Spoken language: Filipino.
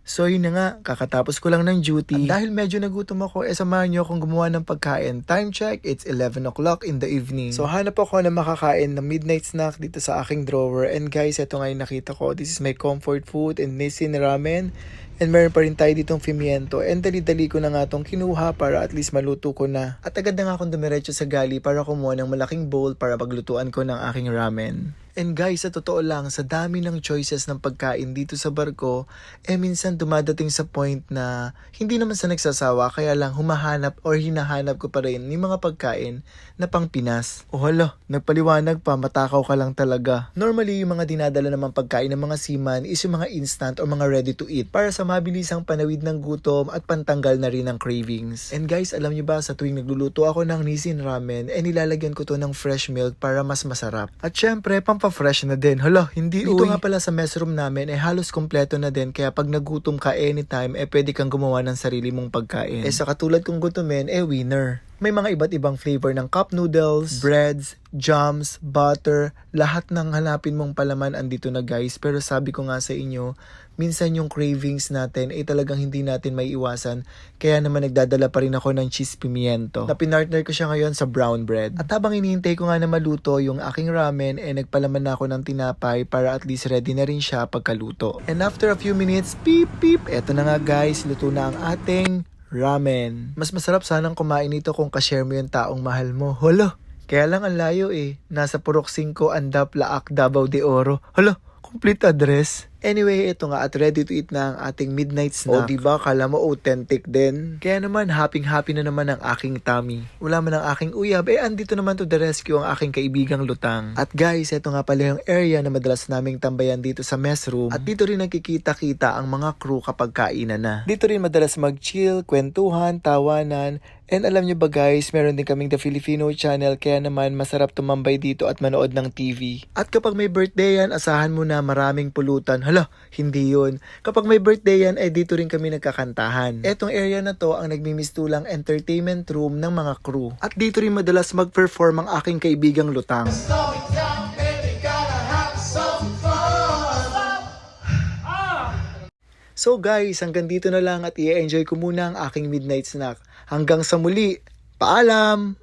So yun na nga, kakatapos ko lang ng duty. At dahil medyo nagutom ako, samahan nyo akong gumawa ng pagkain. Time check, it's 11 o'clock in the evening. So hanap ako na makakain ng midnight snack dito sa aking drawer. And guys, ito nga yung nakita ko. This is my comfort food and Nissin ramen. And meron pa rin tayo ditong pimiento. And dali-dali ko na nga itong kinuha para at least maluto ko na. At agad na nga akong dumiretso sa gali para kumuha ng malaking bowl para paglutuan ko ng aking ramen. And guys, sa totoo lang, sa dami ng choices ng pagkain dito sa barko, minsan dumadating sa point na hindi naman sa nagsasawa, kaya lang humahanap or hinahanap ko pa rin ng mga pagkain na pang Pinas. Oh hala, nagpaliwanag pa, matakaw ka lang talaga. Normally, yung mga dinadala namang pagkain ng mga seaman is yung mga instant or mga ready to eat para sa mabilisang panawid ng gutom at pantanggal na rin ng cravings. And guys, alam niyo ba, sa tuwing nagluluto ako ng Nissin ramen, nilalagyan ko to ng fresh milk para mas masarap. At syempre, fresh na din. Hala, hindi dito nga pala sa mess room namin halos kompleto na din, kaya pag nagutom ka anytime pwede kang gumawa ng sarili mong pagkain. Sa katulad kong gutumin, winner. May mga iba't ibang flavor ng cup noodles, breads, jams, butter, lahat ng hanapin mong palaman andito na guys. Pero sabi ko nga sa inyo, minsan yung cravings natin talagang hindi natin may iwasan. Kaya naman nagdadala pa rin ako ng cheese pimiento. Na pinartner ko siya ngayon sa brown bread. At habang hinihintay ko nga na maluto yung aking ramen, nagpalaman na ako ng tinapay para at least ready na rin siya pagkaluto. And after a few minutes, beep beep, eto na nga guys, luto na ang ating ramen. Mas masarap sanang kumain ito kung ka-share mo yung taong mahal mo. Hala, kaya lang ang layo Nasa Purok 5, Andap, Laak, Davao de Oro. Hala, complete address. Anyway, ito nga at ready to eat na ang ating midnight snack. O diba, kala mo authentic din? Kaya naman, happy na naman ang aking tummy. Wala man ang aking uyab, andito naman to the rescue ang aking kaibigang lutang. At guys, ito nga pala yung area na madalas naming tambayan dito sa mess room. At dito rin nagkikita-kita ang mga crew kapag kainan na. Dito rin madalas mag-chill, kwentuhan, tawanan. And alam nyo ba guys, meron din kaming The Filipino Channel, kaya naman masarap tumambay dito at manood ng TV. At kapag may birthday yan, asahan mo na maraming pulutan. Hala, hindi yun. Kapag may birthday yan, dito rin kami nagkakantahan. Etong area na to ang nagmimistulang entertainment room ng mga crew. At dito rin madalas mag-perform ang aking kaibigang lutang. So guys, hanggang dito na lang at i-enjoy ko muna ang aking midnight snack. Hanggang sa muli, paalam!